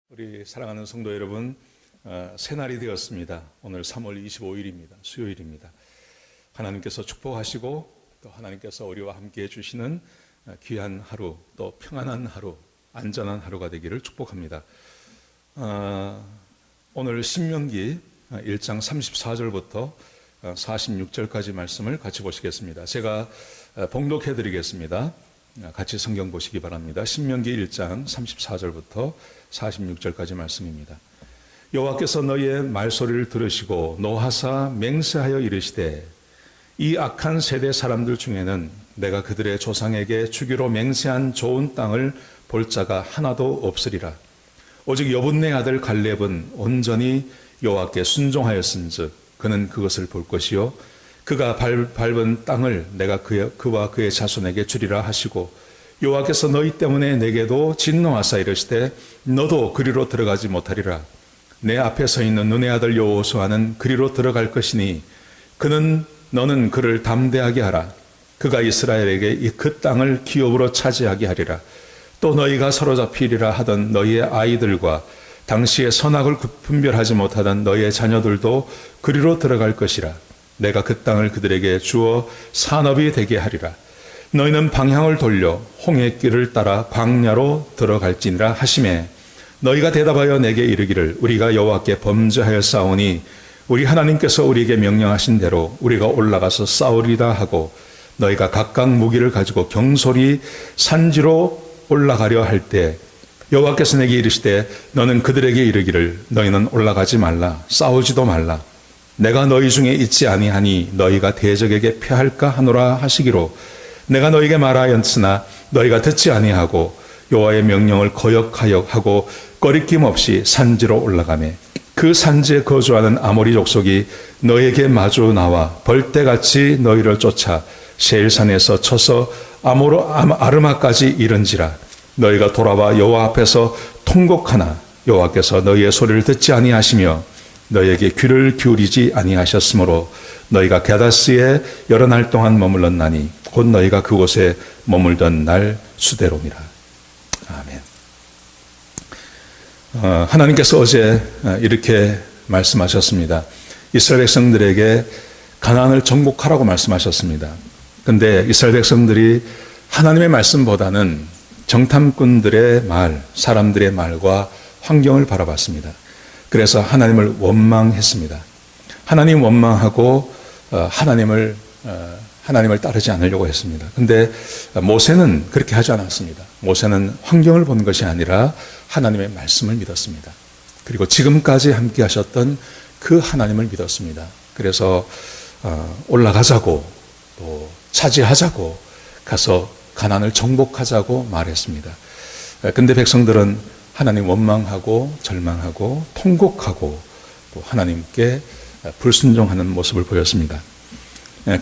우리 사랑하는 성도 여러분, 새날이 되었습니다. 오늘 3월 25일입니다. 수요일입니다. 하나님께서 축복하시고 또 하나님께서 우리와 함께 해주시는 귀한 하루, 또 평안한 하루, 안전한 하루가 되기를 축복합니다. 오늘 신명기 1장 34절부터 46절까지 말씀을 같이 보시겠습니다. 제가 봉독해 드리겠습니다. 같이 성경 보시기 바랍니다. 신명기 1장 34절부터 46절까지 말씀입니다. 여호와께서 너희의 말소리를 들으시고 노하사 맹세하여 이르시되 이 악한 세대 사람들 중에는 내가 그들의 조상에게 주기로 맹세한 좋은 땅을 볼 자가 하나도 없으리라. 오직 여분네 아들 갈렙은 온전히 여호와께 순종하였은즉 그는 그것을 볼 것이요 그가 밟은 땅을 내가 그와 그의 자손에게 주리라 하시고 여호와께서 너희 때문에 내게도 진노하사 이르시되 너도 그리로 들어가지 못하리라. 내 앞에 서 있는 눈의 아들 여호수아는 그리로 들어갈 것이니 너는 그를 담대하게 하라. 그가 이스라엘에게 그 땅을 기업으로 차지하게 하리라. 또 너희가 사로잡히리라 하던 너희의 아이들과 당시에 선악을 분별하지 못하던 너희의 자녀들도 그리로 들어갈 것이라. 내가 그 땅을 그들에게 주어 산업이 되게 하리라. 너희는 방향을 돌려 홍해 길을 따라 광야로 들어갈지니라 하시매 너희가 대답하여 내게 이르기를 우리가 여호와께 범죄하였사오니 우리 하나님께서 우리에게 명령하신 대로 우리가 올라가서 싸우리다 하고 너희가 각각 무기를 가지고 경솔히 산지로 올라가려 할 때 여호와께서 내게 이르시되 너는 그들에게 이르기를 너희는 올라가지 말라 싸우지도 말라. 내가 너희 중에 있지 아니하니 너희가 대적에게 패할까 하노라 하시기로 내가 너희에게 말하였으나 너희가 듣지 아니하고 여호와의 명령을 거역하고 꺼리낌 없이 산지로 올라가매 그 산지에 거주하는 아모리 족속이 너희에게 마주 나와 벌떼같이 너희를 쫓아 세일산에서 쳐서 아르마까지 이른지라. 너희가 돌아와 여호와 앞에서 통곡하나 여호와께서 너희의 소리를 듣지 아니하시며 너희에게 귀를 기울이지 아니하셨으므로 너희가 게다스에 여러 날 동안 머물렀나니 곧 너희가 그곳에 머물던 날 수대로니라. 아멘. 하나님께서 어제 이렇게 말씀하셨습니다. 이스라엘 백성들에게 가나안을 정복하라고 말씀하셨습니다. 그런데 이스라엘 백성들이 하나님의 말씀보다는 정탐꾼들의 말, 사람들의 말과 환경을 바라봤습니다. 그래서 하나님을 원망했습니다. 하나님 원망하고 하나님을 따르지 않으려고 했습니다. 그런데 모세는 그렇게 하지 않았습니다. 모세는 환경을 본 것이 아니라 하나님의 말씀을 믿었습니다. 그리고 지금까지 함께 하셨던 그 하나님을 믿었습니다. 그래서 올라가자고 또 차지하자고 가서 가나안을 정복하자고 말했습니다. 그런데 백성들은 하나님 원망하고 절망하고 통곡하고 또 하나님께 불순종하는 모습을 보였습니다.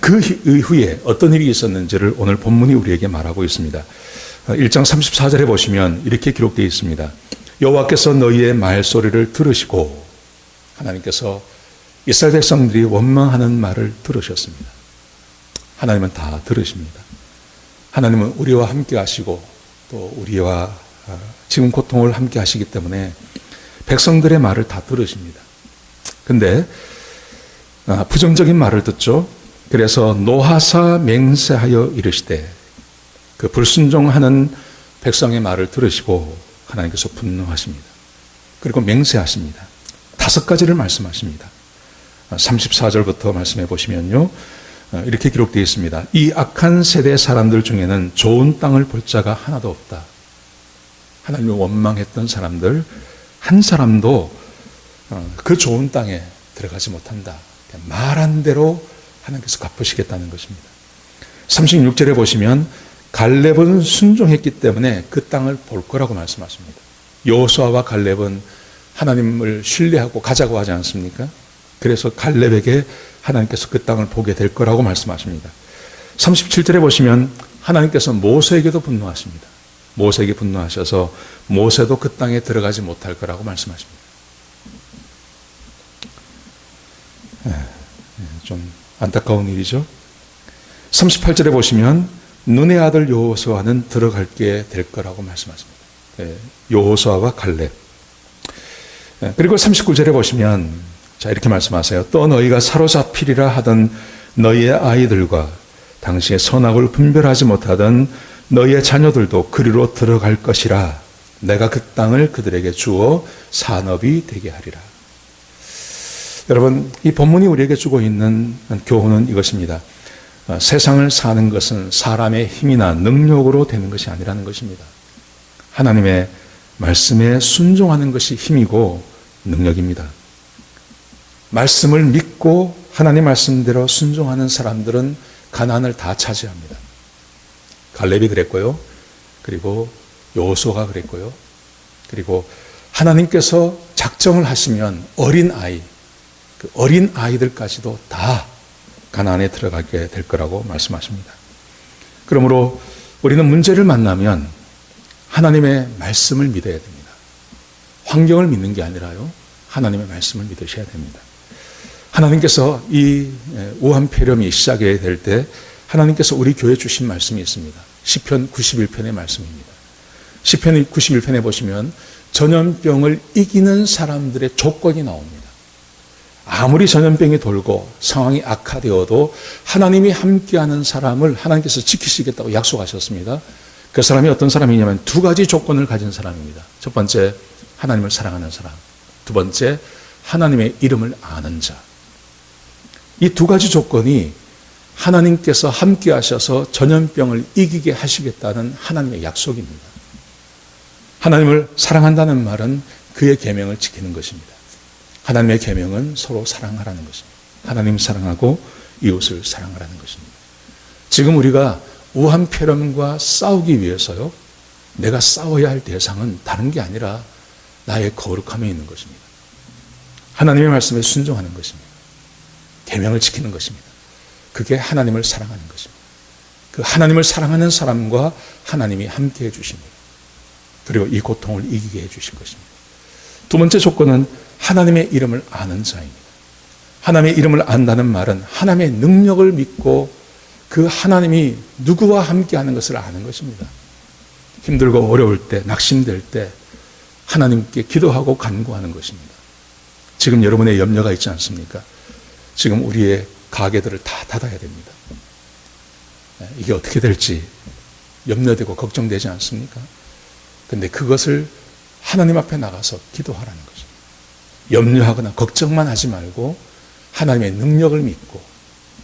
그 이후에 어떤 일이 있었는지를 오늘 본문이 우리에게 말하고 있습니다. 1장 34절에 보시면 이렇게 기록되어 있습니다. 여호와께서 너희의 말소리를 들으시고 하나님께서 이스라엘 백성들이 원망하는 말을 들으셨습니다. 하나님은 다 들으십니다. 하나님은 우리와 함께 하시고 또 우리와 지금 고통을 함께 하시기 때문에 백성들의 말을 다 들으십니다. 근데 부정적인 말을 듣죠. 그래서 노하사 맹세하여 이르시되 그 불순종하는 백성의 말을 들으시고 하나님께서 분노하십니다. 그리고 맹세하십니다. 5가지를 말씀하십니다. 34절부터 말씀해 보시면요. 이렇게 기록되어 있습니다. 이 악한 세대 사람들 중에는 좋은 땅을 볼 자가 하나도 없다. 하나님을 원망했던 사람들 한 사람도 그 좋은 땅에 들어가지 못한다. 말한 대로 하나님께서 갚으시겠다는 것입니다. 36절에 보시면 갈렙은 순종했기 때문에 그 땅을 볼 거라고 말씀하십니다. 여호수아와 갈렙은 하나님을 신뢰하고 가자고 하지 않습니까? 그래서 갈렙에게 하나님께서 그 땅을 보게 될 거라고 말씀하십니다. 37절에 보시면 하나님께서 모세에게도 분노하십니다. 모세에게 분노하셔서 모세도 그 땅에 들어가지 못할 거라고 말씀하십니다. 좀 안타까운 일이죠. 38절에 보시면 눈의 아들 여호수아는 들어가게 될 거라고 말씀하십니다. 여호수아와 갈렙 그리고 39절에 보시면 자 이렇게 말씀하세요. 또 너희가 사로잡히리라 하던 너희의 아이들과 당시에 선악을 분별하지 못하던 너희의 자녀들도 그리로 들어갈 것이라. 내가 그 땅을 그들에게 주어 산업이 되게 하리라. 여러분, 이 본문이 우리에게 주고 있는 교훈은 이것입니다. 세상을 사는 것은 사람의 힘이나 능력으로 되는 것이 아니라는 것입니다. 하나님의 말씀에 순종하는 것이 힘이고 능력입니다. 말씀을 믿고 하나님 말씀대로 순종하는 사람들은 가나안을 다 차지합니다. 갈렙이 그랬고요. 그리고 여호수아가 그랬고요. 그리고 하나님께서 작정을 하시면 어린 아이, 그 어린 아이들까지도 다 가나안에 들어가게 될 거라고 말씀하십니다. 그러므로 우리는 문제를 만나면 하나님의 말씀을 믿어야 됩니다. 환경을 믿는 게 아니라요. 하나님의 말씀을 믿으셔야 됩니다. 하나님께서 이 우한폐렴이 시작이 될 때 하나님께서 우리 교회에 주신 말씀이 있습니다. 시편 91편의 말씀입니다. 시편 91편에 보시면 전염병을 이기는 사람들의 조건이 나옵니다. 아무리 전염병이 돌고 상황이 악화되어도 하나님이 함께하는 사람을 하나님께서 지키시겠다고 약속하셨습니다. 그 사람이 어떤 사람이냐면 두 가지 조건을 가진 사람입니다. 첫 번째, 하나님을 사랑하는 사람. 두 번째, 하나님의 이름을 아는 자. 이 두 가지 조건이 하나님께서 함께 하셔서 전염병을 이기게 하시겠다는 하나님의 약속입니다. 하나님을 사랑한다는 말은 그의 계명을 지키는 것입니다. 하나님의 계명은 서로 사랑하라는 것입니다. 하나님 사랑하고 이웃을 사랑하라는 것입니다. 지금 우리가 우한폐렴과 싸우기 위해서요, 내가 싸워야 할 대상은 다른 게 아니라 나의 거룩함에 있는 것입니다. 하나님의 말씀에 순종하는 것입니다. 계명을 지키는 것입니다. 그게 하나님을 사랑하는 것입니다. 그 하나님을 사랑하는 사람과 하나님이 함께 해주십니다. 그리고 이 고통을 이기게 해주실 것입니다. 두 번째 조건은 하나님의 이름을 아는 자입니다. 하나님의 이름을 안다는 말은 하나님의 능력을 믿고 그 하나님이 누구와 함께하는 것을 아는 것입니다. 힘들고 어려울 때, 낙심될 때 하나님께 기도하고 간구하는 것입니다. 지금 여러분의 염려가 있지 않습니까? 지금 우리의 가게들을 다 닫아야 됩니다. 이게 어떻게 될지 염려되고 걱정되지 않습니까? 근데 그것을 하나님 앞에 나가서 기도하라는 것입니다. 염려하거나 걱정만 하지 말고 하나님의 능력을 믿고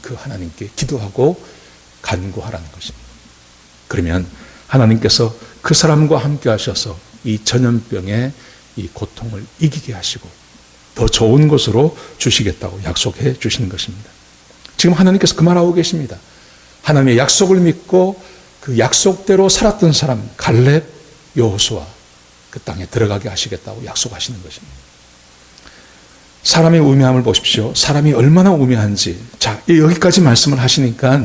그 하나님께 기도하고 간구하라는 것입니다. 그러면 하나님께서 그 사람과 함께 하셔서 이 전염병의 이 고통을 이기게 하시고 더 좋은 곳으로 주시겠다고 약속해 주시는 것입니다. 지금 하나님께서 그 말하고 계십니다. 하나님의 약속을 믿고 그 약속대로 살았던 사람 갈렙, 여호수아 그 땅에 들어가게 하시겠다고 약속하시는 것입니다. 사람의 우매함을 보십시오. 사람이 얼마나 우매한지. 자, 여기까지 말씀을 하시니까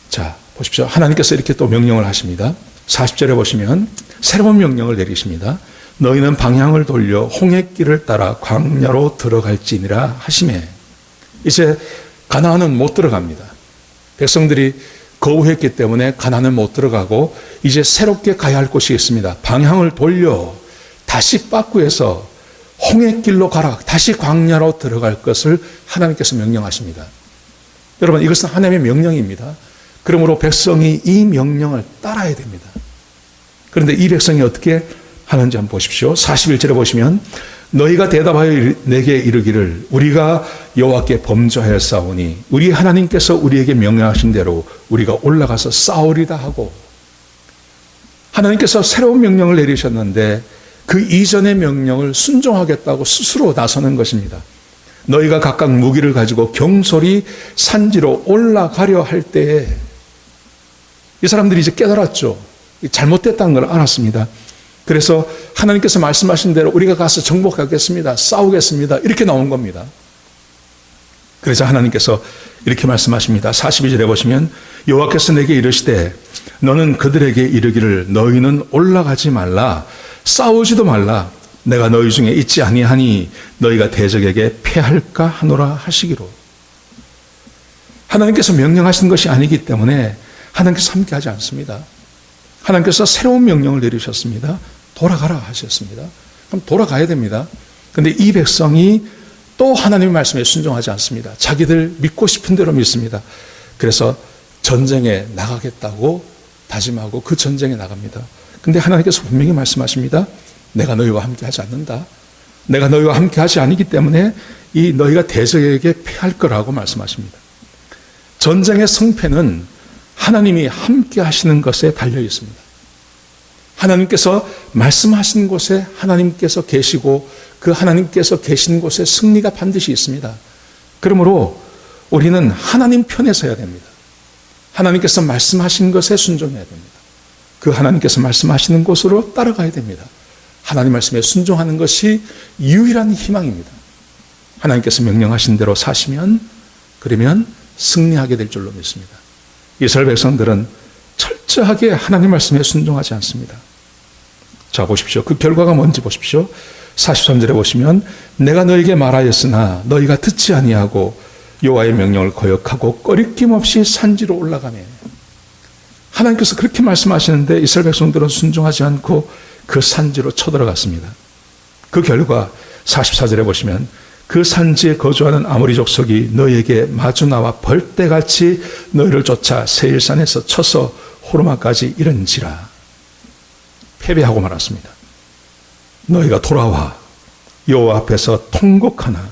자, 보십시오. 하나님께서 이렇게 또 명령을 하십니다. 40절에 보시면 새로운 명령을 내리십니다. 너희는 방향을 돌려 홍해길을 따라 광야로 들어갈지니라 하시매. 이제 가나안은 못 들어갑니다. 백성들이 거부했기 때문에 가나안은 못 들어가고 이제 새롭게 가야 할 곳이 있습니다. 방향을 돌려 다시 빠꾸해서 홍해길로 가라. 다시 광야로 들어갈 것을 하나님께서 명령하십니다. 여러분, 이것은 하나님의 명령입니다. 그러므로 백성이 이 명령을 따라야 됩니다. 그런데 이 백성이 어떻게 하는지 한번 보십시오. 41절에 보시면 너희가 대답하여 내게 이르기를 우리가 여호와께 범죄하였사오니 우리 하나님께서 우리에게 명령하신 대로 우리가 올라가서 싸우리다 하고, 하나님께서 새로운 명령을 내리셨는데 그 이전의 명령을 순종하겠다고 스스로 나서는 것입니다. 너희가 각각 무기를 가지고 경솔히 산지로 올라가려 할 때에 이 사람들이 이제 깨달았죠. 잘못됐다는 걸 알았습니다. 그래서 하나님께서 말씀하신 대로 우리가 가서 정복하겠습니다. 싸우겠습니다. 이렇게 나온 겁니다. 그래서 하나님께서 이렇게 말씀하십니다. 42절에 보시면 여호와께서 내게 이르시되 너는 그들에게 이르기를 너희는 올라가지 말라 싸우지도 말라 내가 너희 중에 있지 아니하니 너희가 대적에게 패할까 하노라 하시기로. 하나님께서 명령하신 것이 아니기 때문에 하나님께서 함께하지 않습니다. 하나님께서 새로운 명령을 내리셨습니다. 돌아가라 하셨습니다. 그럼 돌아가야 됩니다. 그런데 이 백성이 또 하나님의 말씀에 순종하지 않습니다. 자기들 믿고 싶은 대로 믿습니다. 그래서 전쟁에 나가겠다고 다짐하고 그 전쟁에 나갑니다. 근데 하나님께서 분명히 말씀하십니다. 내가 너희와 함께 하지 않는다. 내가 너희와 함께 하지 않기 때문에 이 너희가 대적에게 패할 거라고 말씀하십니다. 전쟁의 승패는 하나님이 함께 하시는 것에 달려 있습니다. 하나님께서 말씀하신 곳에 하나님께서 계시고 그 하나님께서 계신 곳에 승리가 반드시 있습니다. 그러므로 우리는 하나님 편에 서야 됩니다. 하나님께서 말씀하신 것에 순종해야 됩니다. 그 하나님께서 말씀하시는 곳으로 따라가야 됩니다. 하나님 말씀에 순종하는 것이 유일한 희망입니다. 하나님께서 명령하신 대로 사시면 그러면 승리하게 될 줄로 믿습니다. 이스라엘 백성들은 철저하게 하나님 말씀에 순종하지 않습니다. 자, 보십시오. 그 결과가 뭔지 보십시오. 43절에 보시면 내가 너에게 말하였으나 너희가 듣지 아니하고 여호와의 명령을 거역하고 꺼리낌 없이 산지로 올라가매. 하나님께서 그렇게 말씀하시는데 이스라엘 백성들은 순종하지 않고 그 산지로 쳐들어갔습니다. 그 결과 44절에 보시면 그 산지에 거주하는 아모리 족속이 너희에게 마주 나와 벌떼같이 너희를 쫓아 세일산에서 쳐서 호르마까지 이른지라. 패배하고 말았습니다. 너희가 돌아와 여호와 앞에서 통곡하나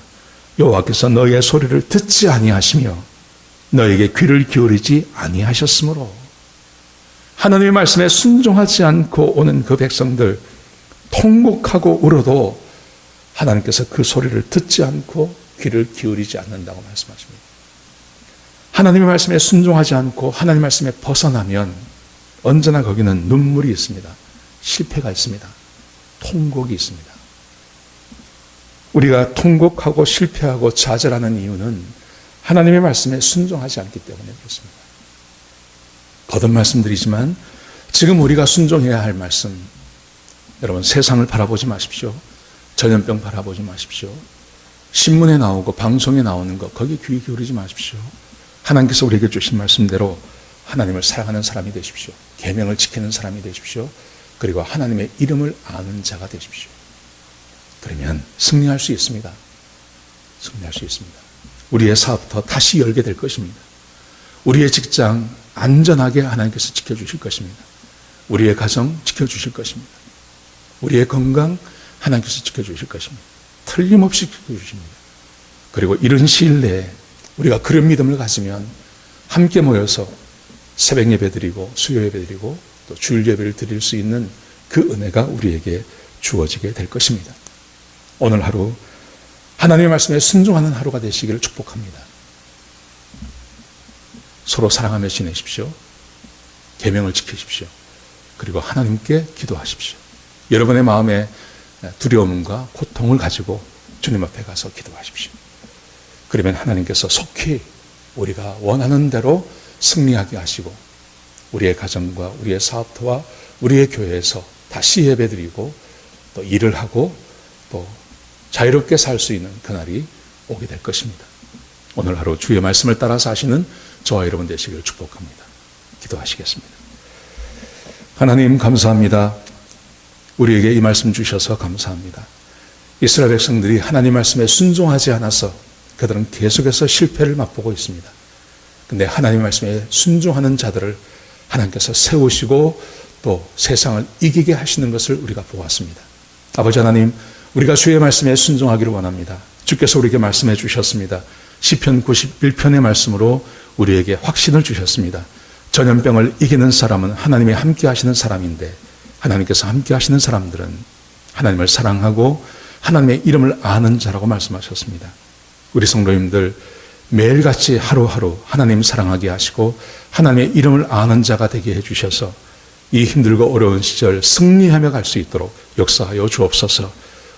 여호와께서 너희의 소리를 듣지 아니하시며 너희에게 귀를 기울이지 아니하셨으므로. 하나님의 말씀에 순종하지 않고 오는 그 백성들 통곡하고 울어도 하나님께서 그 소리를 듣지 않고 귀를 기울이지 않는다고 말씀하십니다. 하나님의 말씀에 순종하지 않고 하나님의 말씀에 벗어나면 언제나 거기는 눈물이 있습니다. 실패가 있습니다. 통곡이 있습니다. 우리가 통곡하고 실패하고 좌절하는 이유는 하나님의 말씀에 순종하지 않기 때문에 그렇습니다. 거듭 말씀드리지만 지금 우리가 순종해야 할 말씀, 여러분 세상을 바라보지 마십시오. 전염병 바라보지 마십시오. 신문에 나오고 방송에 나오는 것 거기에 귀 기울이지 마십시오. 하나님께서 우리에게 주신 말씀대로 하나님을 사랑하는 사람이 되십시오. 계명을 지키는 사람이 되십시오. 그리고 하나님의 이름을 아는 자가 되십시오. 그러면 승리할 수 있습니다. 승리할 수 있습니다. 우리의 사업터 다시 열게 될 것입니다. 우리의 직장 안전하게 하나님께서 지켜주실 것입니다. 우리의 가정 지켜주실 것입니다. 우리의 건강 하나님께서 지켜주실 것입니다. 틀림없이 지켜주십니다. 그리고 이른 시일 내에 우리가 그런 믿음을 가지면 함께 모여서 새벽 예배 드리고 수요 예배 드리고 또 주일 예배를 드릴 수 있는 그 은혜가 우리에게 주어지게 될 것입니다. 오늘 하루 하나님의 말씀에 순종하는 하루가 되시기를 축복합니다. 서로 사랑하며 지내십시오. 계명을 지키십시오. 그리고 하나님께 기도하십시오. 여러분의 마음에 두려움과 고통을 가지고 주님 앞에 가서 기도하십시오. 그러면 하나님께서 속히 우리가 원하는 대로 승리하게 하시고 우리의 가정과 우리의 사업터와 우리의 교회에서 다시 예배드리고 또 일을 하고 또 자유롭게 살 수 있는 그날이 오게 될 것입니다. 오늘 하루 주의 말씀을 따라 사시는 저와 여러분 되시기를 축복합니다. 기도하시겠습니다. 하나님 감사합니다. 우리에게 이 말씀 주셔서 감사합니다. 이스라엘 백성들이 하나님 말씀에 순종하지 않아서 그들은 계속해서 실패를 맛보고 있습니다. 근데 하나님 말씀에 순종하는 자들을 하나님께서 세우시고 또 세상을 이기게 하시는 것을 우리가 보았습니다. 아버지 하나님, 우리가 주의 말씀에 순종하기를 원합니다. 주께서 우리에게 말씀해 주셨습니다. 시편 91편의 말씀으로 우리에게 확신을 주셨습니다. 전염병을 이기는 사람은 하나님이 함께 하시는 사람인데 하나님께서 함께 하시는 사람들은 하나님을 사랑하고 하나님의 이름을 아는 자라고 말씀하셨습니다. 우리 성도님들 매일같이 하루하루 하나님 사랑하게 하시고 하나님의 이름을 아는 자가 되게 해주셔서 이 힘들고 어려운 시절 승리하며 갈 수 있도록 역사하여 주옵소서.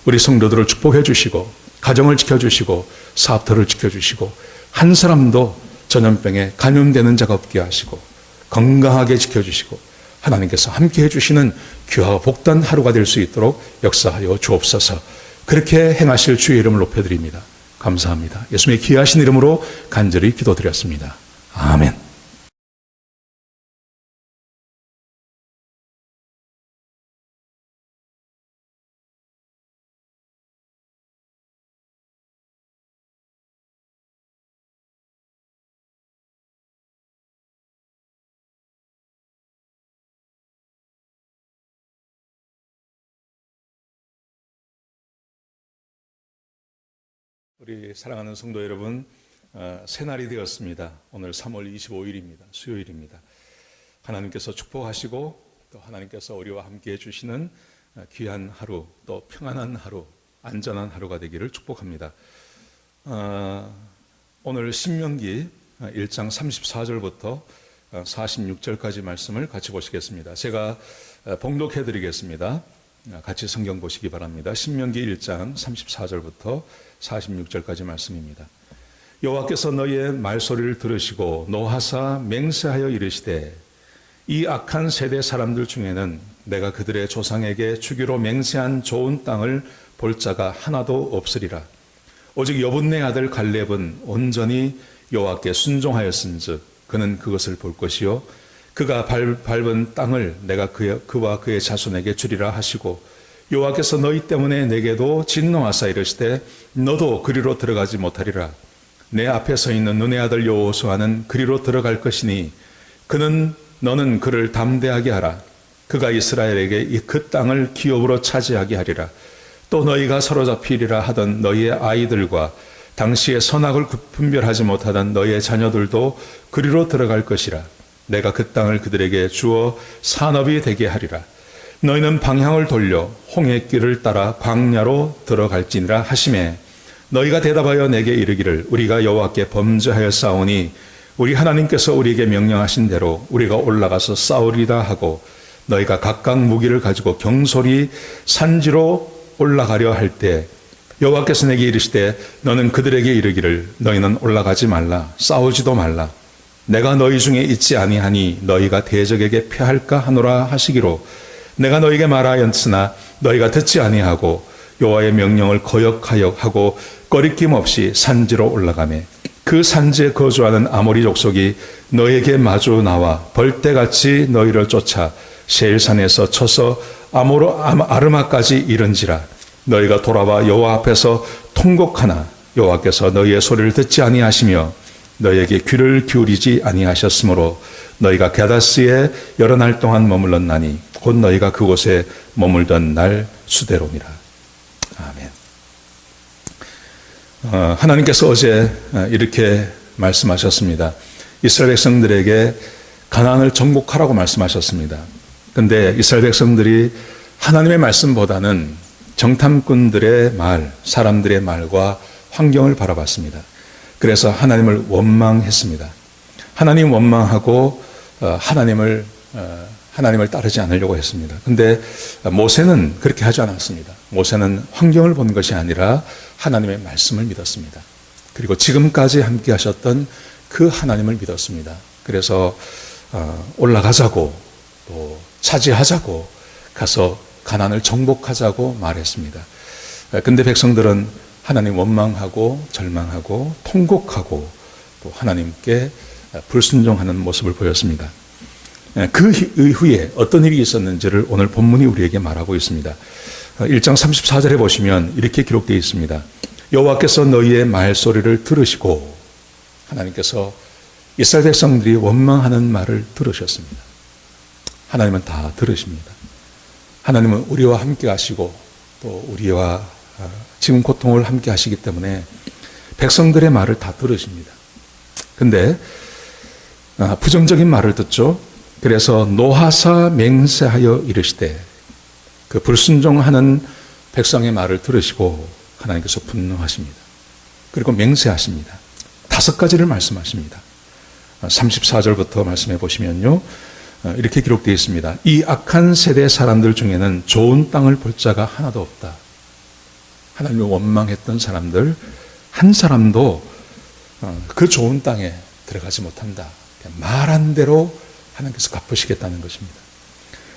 우리 성도들을 축복해 주시고 가정을 지켜주시고 사업터를 지켜주시고 한 사람도 전염병에 감염되는 자가 없게 하시고 건강하게 지켜주시고 하나님께서 함께 해주시는 귀하고 복된 하루가 될 수 있도록 역사하여 주옵소서. 그렇게 행하실 주의 이름을 높여드립니다. 감사합니다. 예수님의 귀하신 이름으로 간절히 기도드렸습니다. 아멘. 우리 사랑하는 성도 여러분, 새날이 되었습니다. 오늘 3월 25일입니다. 수요일입니다. 하나님께서 축복하시고 또 하나님께서 우리와 함께 해주시는 귀한 하루, 또 평안한 하루, 안전한 하루가 되기를 축복합니다. 오늘 신명기 1장 34절부터 46절까지 말씀을 같이 보시겠습니다. 제가 봉독해 드리겠습니다. 같이 성경 보시기 바랍니다. 신명기 1장 34절부터 46절까지 말씀입니다. 여호와께서 너희의 말소리를 들으시고 노하사 맹세하여 이르시되 이 악한 세대 사람들 중에는 내가 그들의 조상에게 주기로 맹세한 좋은 땅을 볼 자가 하나도 없으리라. 오직 여분네 아들 갈렙은 온전히 여호와께 순종하였은즉 그는 그것을 볼 것이요 그가 밟은 땅을 내가 그와 그의 자손에게 주리라 하시고 여호와께서 너희 때문에 내게도 진노하사 이르시되 너도 그리로 들어가지 못하리라. 내 앞에 서 있는 눈의 아들 여호수아는 그리로 들어갈 것이니 너는 그를 담대하게 하라. 그가 이스라엘에게 그 땅을 기업으로 차지하게 하리라. 또 너희가 사로잡히리라 하던 너희의 아이들과 당시에 선악을 분별하지 못하던 너희의 자녀들도 그리로 들어갈 것이라. 내가 그 땅을 그들에게 주어 산업이 되게 하리라. 너희는 방향을 돌려 홍해 길을 따라 광야로 들어갈지니라 하시매 너희가 대답하여 내게 이르기를 우리가 여호와께 범죄하였사오니 우리 하나님께서 우리에게 명령하신 대로 우리가 올라가서 싸우리다 하고 너희가 각각 무기를 가지고 경솔히 산지로 올라가려 할 때 여호와께서 내게 이르시되 너는 그들에게 이르기를 너희는 올라가지 말라 싸우지도 말라. 내가 너희 중에 있지 아니하니 너희가 대적에게 패할까 하노라 하시기로 내가 너희에게 말하였으나 너희가 듣지 아니하고 여호와의 명령을 거역하여 하고 꺼리낌 없이 산지로 올라가매 그 산지에 거주하는 아모리 족속이 너희에게 마주 나와 벌떼같이 너희를 쫓아 세일산에서 쳐서 아르마까지 이른지라. 너희가 돌아와 여호와 앞에서 통곡하나 여호와께서 너희의 소리를 듣지 아니하시며 너희에게 귀를 기울이지 아니하셨으므로 너희가 게다스에 여러 날 동안 머물렀나니 곧 너희가 그곳에 머물던 날 수대로니라. 아멘. 하나님께서 어제 이렇게 말씀하셨습니다. 이스라엘 백성들에게 가나안을 정복하라고 말씀하셨습니다. 그런데 이스라엘 백성들이 하나님의 말씀보다는 정탐꾼들의 말, 사람들의 말과 환경을 바라봤습니다. 그래서 하나님을 원망했습니다. 하나님 원망하고 하나님을 따르지 않으려고 했습니다. 그런데 모세는 그렇게 하지 않았습니다. 모세는 환경을 본 것이 아니라 하나님의 말씀을 믿었습니다. 그리고 지금까지 함께 하셨던 그 하나님을 믿었습니다. 그래서 올라가자고 또 차지하자고 가서 가나안을 정복하자고 말했습니다. 그런데 백성들은 하나님 원망하고 절망하고 통곡하고 또 하나님께 불순종하는 모습을 보였습니다. 그 이후에 어떤 일이 있었는지를 오늘 본문이 우리에게 말하고 있습니다. 1장 34절에 보시면 이렇게 기록되어 있습니다. 여호와께서 너희의 말소리를 들으시고 하나님께서 이스라엘 백성들이 원망하는 말을 들으셨습니다. 하나님은 다 들으십니다. 하나님은 우리와 함께 하시고 또 우리와 지금 고통을 함께 하시기 때문에 백성들의 말을 다 들으십니다. 근데 부정적인 말을 듣죠. 그래서 노하사 맹세하여 이르시되 그 불순종하는 백성의 말을 들으시고 하나님께서 분노하십니다. 그리고 맹세하십니다. 5가지를 말씀하십니다. 34절부터 말씀해 보시면요. 이렇게 기록되어 있습니다. 이 악한 세대 사람들 중에는 좋은 땅을 볼 자가 하나도 없다. 하나님을 원망했던 사람들 한 사람도 그 좋은 땅에 들어가지 못한다. 말한 대로 하나님께서 갚으시겠다는 것입니다.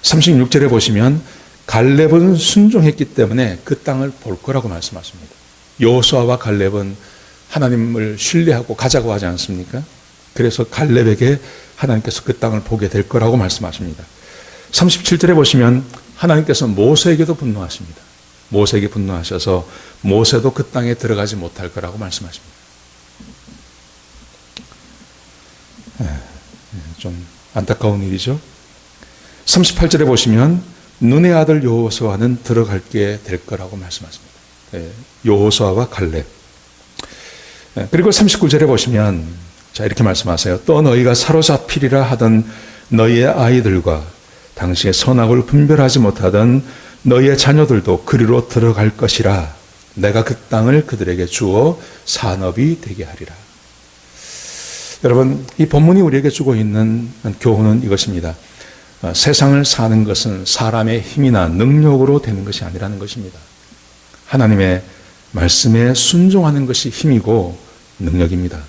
36절에 보시면 갈렙은 순종했기 때문에 그 땅을 볼 거라고 말씀하십니다. 여호수아와 갈렙은 하나님을 신뢰하고 가자고 하지 않습니까? 그래서 갈렙에게 하나님께서 그 땅을 보게 될 거라고 말씀하십니다. 37절에 보시면 하나님께서 모세에게도 분노하십니다. 모세에게 분노하셔서 모세도 그 땅에 들어가지 못할 거라고 말씀하십니다. 좀 안타까운 일이죠. 38절에 보시면 눈의 아들 여호수아는 들어가게 될 거라고 말씀하십니다. 여호수아와 갈렙. 그리고 39절에 보시면 자 이렇게 말씀하세요. 또 너희가 사로잡히리라 하던 너희의 아이들과 당시에 선악을 분별하지 못하던 너희의 자녀들도 그리로 들어갈 것이라. 내가 그 땅을 그들에게 주어 산업이 되게 하리라. 여러분, 이 본문이 우리에게 주고 있는 교훈은 이것입니다. 세상을 사는 것은 사람의 힘이나 능력으로 되는 것이 아니라는 것입니다. 하나님의 말씀에 순종하는 것이 힘이고 능력입니다.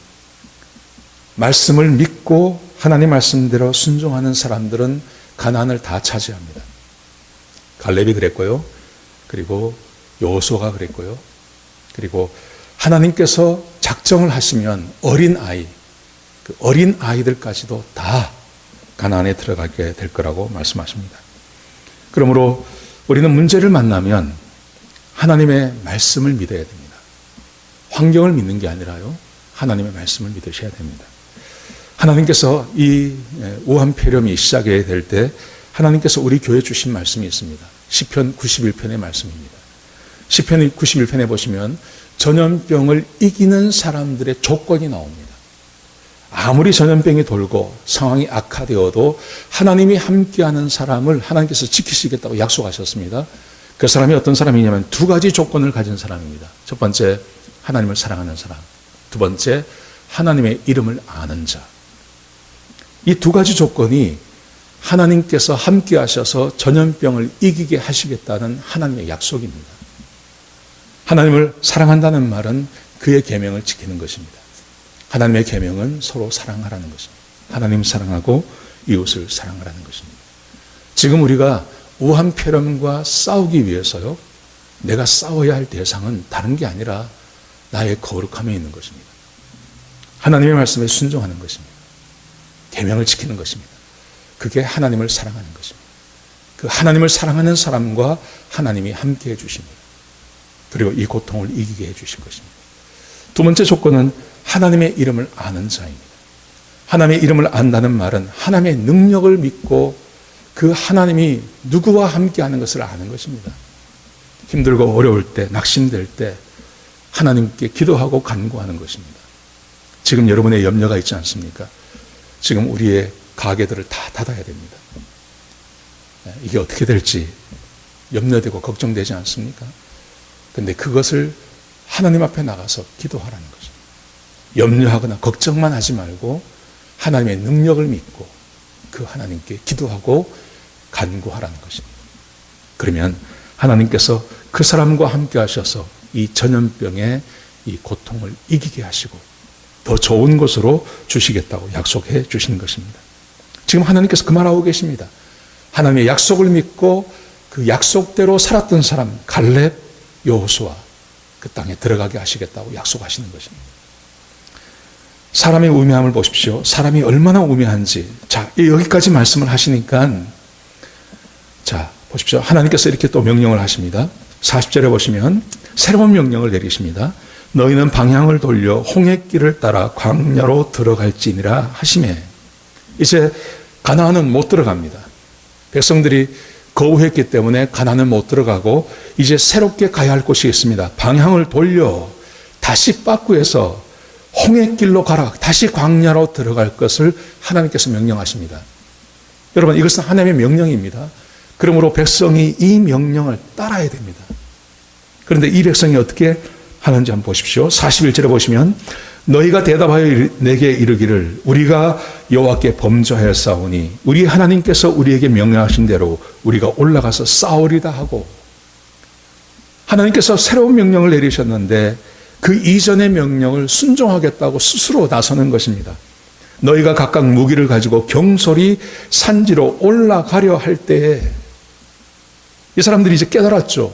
말씀을 믿고 하나님 말씀대로 순종하는 사람들은 가나안을 다 차지합니다. 갈렙이 그랬고요. 그리고 여호수아가 그랬고요. 그리고 하나님께서 작정을 하시면 어린 아이, 그 어린 아이들까지도 다 가나안에 들어가게 될 거라고 말씀하십니다. 그러므로 우리는 문제를 만나면 하나님의 말씀을 믿어야 됩니다. 환경을 믿는 게 아니라요. 하나님의 말씀을 믿으셔야 됩니다. 하나님께서 이 우한폐렴이 시작이 될 때 하나님께서 우리 교회에 주신 말씀이 있습니다. 시편 91편의 말씀입니다. 시편 91편에 보시면 전염병을 이기는 사람들의 조건이 나옵니다. 아무리 전염병이 돌고 상황이 악화되어도 하나님이 함께하는 사람을 하나님께서 지키시겠다고 약속하셨습니다. 그 사람이 어떤 사람이냐면 두 가지 조건을 가진 사람입니다. 첫 번째, 하나님을 사랑하는 사람. 두 번째, 하나님의 이름을 아는 자. 이 두 가지 조건이 하나님께서 함께 하셔서 전염병을 이기게 하시겠다는 하나님의 약속입니다. 하나님을 사랑한다는 말은 그의 계명을 지키는 것입니다. 하나님의 계명은 서로 사랑하라는 것입니다. 하나님 사랑하고 이웃을 사랑하라는 것입니다. 지금 우리가 우한폐렴과 싸우기 위해서요, 내가 싸워야 할 대상은 다른 게 아니라 나의 거룩함에 있는 것입니다. 하나님의 말씀에 순종하는 것입니다. 계명을 지키는 것입니다. 그게 하나님을 사랑하는 것입니다. 그 하나님을 사랑하는 사람과 하나님이 함께 해주십니다. 그리고 이 고통을 이기게 해주실 것입니다. 두 번째 조건은 하나님의 이름을 아는 자입니다. 하나님의 이름을 안다는 말은 하나님의 능력을 믿고 그 하나님이 누구와 함께하는 것을 아는 것입니다. 힘들고 어려울 때, 낙심될 때 하나님께 기도하고 간구하는 것입니다. 지금 여러분의 염려가 있지 않습니까? 지금 우리의 가게들을 다 닫아야 됩니다. 이게 어떻게 될지 염려되고 걱정되지 않습니까? 그런데 그것을 하나님 앞에 나가서 기도하라는 것입니다. 염려하거나 걱정만 하지 말고 하나님의 능력을 믿고 그 하나님께 기도하고 간구하라는 것입니다. 그러면 하나님께서 그 사람과 함께 하셔서 이 전염병의 이 고통을 이기게 하시고 더 좋은 곳으로 주시겠다고 약속해 주시는 것입니다. 지금 하나님께서 그 말하고 계십니다. 하나님의 약속을 믿고 그 약속대로 살았던 사람 갈렙, 여호수아 그 땅에 들어가게 하시겠다고 약속하시는 것입니다. 사람의 우매함을 보십시오. 사람이 얼마나 우매한지. 자, 여기까지 말씀을 하시니까 자, 보십시오. 하나님께서 이렇게 또 명령을 하십니다. 40절에 보시면 새로운 명령을 내리십니다. 너희는 방향을 돌려 홍해길을 따라 광야로 들어갈지니라 하시매. 이제 가나안은 못 들어갑니다. 백성들이 거부했기 때문에 가나안은 못 들어가고 이제 새롭게 가야 할 곳이 있습니다. 방향을 돌려 다시 빠꾸해서 홍해길로 가라. 다시 광야로 들어갈 것을 하나님께서 명령하십니다. 여러분, 이것은 하나님의 명령입니다. 그러므로 백성이 이 명령을 따라야 됩니다. 그런데 이 백성이 어떻게 하는지 한번 보십시오. 41절에 보시면 너희가 대답하여 내게 이르기를 우리가 여호와께 범죄하였사오니 우리 하나님께서 우리에게 명령하신 대로 우리가 올라가서 싸우리다 하고, 하나님께서 새로운 명령을 내리셨는데 그 이전의 명령을 순종하겠다고 스스로 나서는 것입니다. 너희가 각각 무기를 가지고 경솔히 산지로 올라가려 할 때에 이 사람들이 이제 깨달았죠.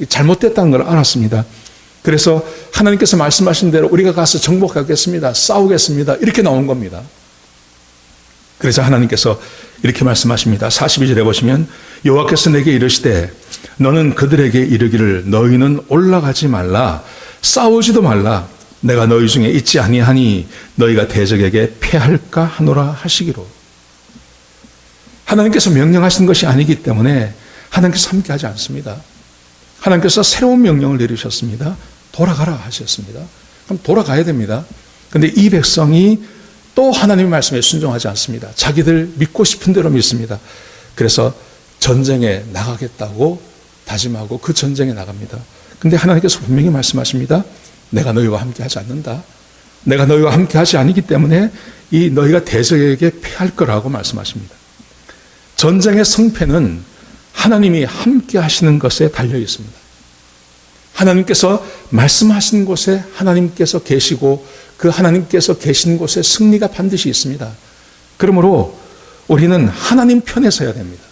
잘못됐다는 걸 알았습니다. 그래서 하나님께서 말씀하신 대로 우리가 가서 정복하겠습니다. 싸우겠습니다. 이렇게 나온 겁니다. 그래서 하나님께서 이렇게 말씀하십니다. 42절에 보시면 여호와께서 내게 이르시되 너는 그들에게 이르기를 너희는 올라가지 말라 싸우지도 말라 내가 너희 중에 있지 아니하니 너희가 대적에게 패할까 하노라 하시기로. 하나님께서 명령하신 것이 아니기 때문에 하나님께서 함께하지 않습니다. 하나님께서 새로운 명령을 내리셨습니다. 돌아가라 하셨습니다. 그럼 돌아가야 됩니다. 그런데 이 백성이 또 하나님의 말씀에 순종하지 않습니다. 자기들 믿고 싶은 대로 믿습니다. 그래서 전쟁에 나가겠다고 다짐하고 그 전쟁에 나갑니다. 근데 하나님께서 분명히 말씀하십니다. 내가 너희와 함께 하지 않는다. 내가 너희와 함께 하지 않기 때문에 이 너희가 대적에게 패할 거라고 말씀하십니다. 전쟁의 승패는 하나님이 함께 하시는 것에 달려 있습니다. 하나님께서 말씀하신 곳에 하나님께서 계시고 그 하나님께서 계신 곳에 승리가 반드시 있습니다. 그러므로 우리는 하나님 편에 서야 됩니다.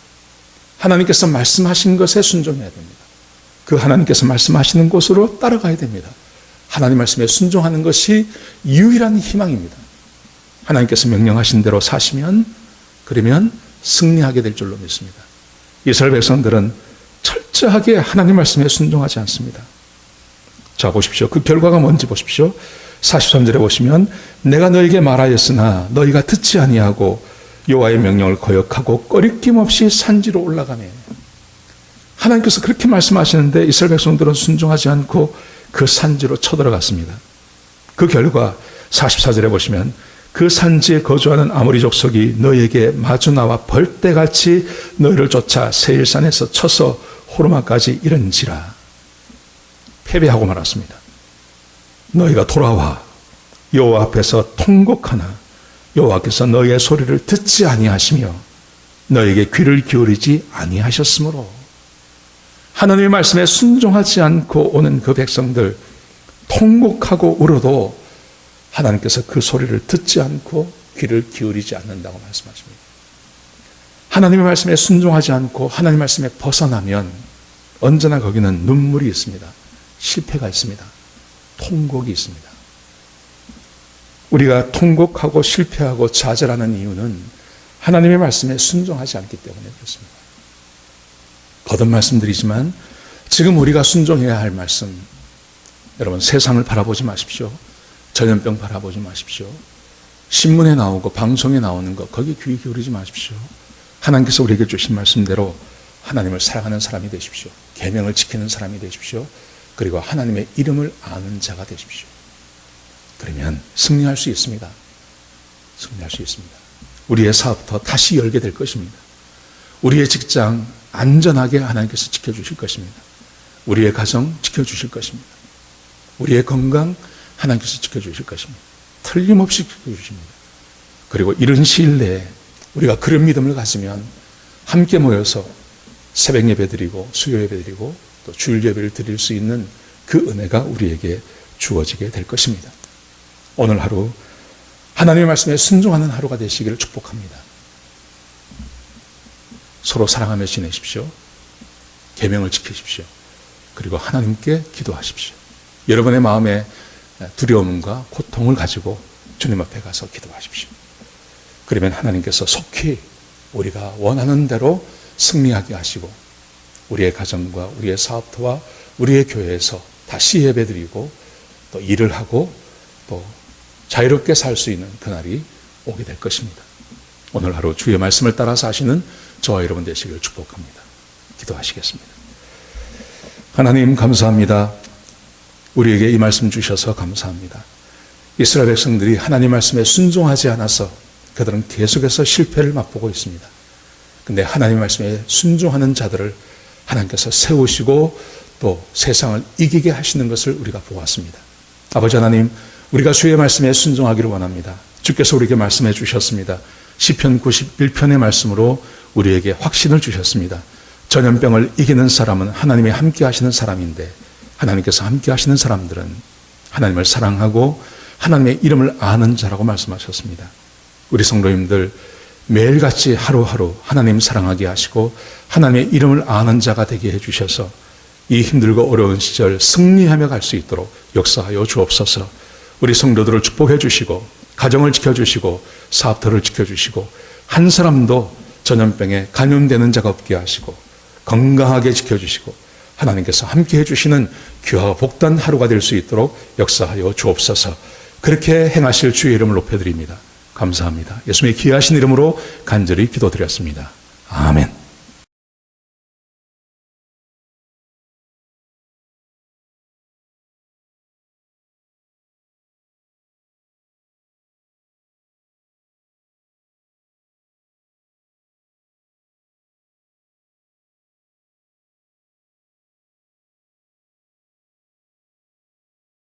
하나님께서 말씀하신 것에 순종해야 됩니다. 그 하나님께서 말씀하시는 곳으로 따라가야 됩니다. 하나님 말씀에 순종하는 것이 유일한 희망입니다. 하나님께서 명령하신 대로 사시면 그러면 승리하게 될 줄로 믿습니다. 이스라엘 백성들은 철저하게 하나님 말씀에 순종하지 않습니다. 자, 보십시오. 그 결과가 뭔지 보십시오. 43절에 보시면 내가 너에게 말하였으나 너희가 듣지 아니하고 여호와의 명령을 거역하고 꺼리낌 없이 산지로 올라가네. 하나님께서 그렇게 말씀하시는데 이스라엘 백성들은 순종하지 않고 그 산지로 쳐들어갔습니다. 그 결과 44절에 보시면 그 산지에 거주하는 아모리 족속이 너희에게 마주 나와 벌떼같이 너희를 쫓아 세일산에서 쳐서 호르마까지 이른지라. 패배하고 말았습니다. 너희가 돌아와 여호와 앞에서 통곡하나 여호와께서 너희의 소리를 듣지 아니하시며 너희에게 귀를 기울이지 아니하셨으므로. 하나님의 말씀에 순종하지 않고 오는 그 백성들 통곡하고 울어도 하나님께서 그 소리를 듣지 않고 귀를 기울이지 않는다고 말씀하십니다. 하나님의 말씀에 순종하지 않고 하나님의 말씀에 벗어나면 언제나 거기는 눈물이 있습니다. 실패가 있습니다. 통곡이 있습니다. 우리가 통곡하고 실패하고 좌절하는 이유는 하나님의 말씀에 순종하지 않기 때문에 그렇습니다. 거듭 말씀드리지만 지금 우리가 순종해야 할 말씀, 여러분 세상을 바라보지 마십시오. 전염병 바라보지 마십시오. 신문에 나오고 방송에 나오는 것 거기 귀 기울이지 마십시오. 하나님께서 우리에게 주신 말씀대로 하나님을 사랑하는 사람이 되십시오. 계명을 지키는 사람이 되십시오. 그리고 하나님의 이름을 아는 자가 되십시오. 그러면 승리할 수 있습니다. 승리할 수 있습니다. 우리의 사업터 다시 열게 될 것입니다. 우리의 직장 안전하게 하나님께서 지켜주실 것입니다. 우리의 가정 지켜주실 것입니다. 우리의 건강 하나님께서 지켜주실 것입니다. 틀림없이 지켜주십니다. 그리고 이른 시일 내에 우리가 그런 믿음을 가지면 함께 모여서 새벽 예배 드리고 수요 예배 드리고 또 주일 예배를 드릴 수 있는 그 은혜가 우리에게 주어지게 될 것입니다. 오늘 하루 하나님의 말씀에 순종하는 하루가 되시기를 축복합니다. 서로 사랑하며 지내십시오. 계명을 지키십시오. 그리고 하나님께 기도하십시오. 여러분의 마음에 두려움과 고통을 가지고 주님 앞에 가서 기도하십시오. 그러면 하나님께서 속히 우리가 원하는 대로 승리하게 하시고 우리의 가정과 우리의 사업터와 우리의 교회에서 다시 예배드리고 또 일을 하고 또 자유롭게 살 수 있는 그날이 오게 될 것입니다. 오늘 하루 주의 말씀을 따라 사시는 저와 여러분 되시기를 축복합니다. 기도하시겠습니다. 하나님 감사합니다. 우리에게 이 말씀 주셔서 감사합니다. 이스라엘 백성들이 하나님 말씀에 순종하지 않아서 그들은 계속해서 실패를 맛보고 있습니다. 근데 하나님 말씀에 순종하는 자들을 하나님께서 세우시고 또 세상을 이기게 하시는 것을 우리가 보았습니다. 아버지 하나님, 우리가 주의 말씀에 순종하기를 원합니다. 주께서 우리에게 말씀해 주셨습니다. 시편 91편의 말씀으로 우리에게 확신을 주셨습니다. 전염병을 이기는 사람은 하나님이 함께 하시는 사람인데 하나님께서 함께 하시는 사람들은 하나님을 사랑하고 하나님의 이름을 아는 자라고 말씀하셨습니다. 우리 성도님들 매일같이 하루하루 하나님 사랑하게 하시고 하나님의 이름을 아는 자가 되게 해주셔서 이 힘들고 어려운 시절 승리하며 갈 수 있도록 역사하여 주옵소서. 우리 성도들을 축복해 주시고 가정을 지켜주시고 사업터를 지켜주시고 한 사람도 전염병에 감염되는 자가 없게 하시고 건강하게 지켜주시고 하나님께서 함께 해주시는 귀하고 복된 하루가 될 수 있도록 역사하여 주옵소서. 그렇게 행하실 주의 이름을 높여드립니다. 감사합니다. 예수님의 귀하신 이름으로 간절히 기도드렸습니다. 아멘.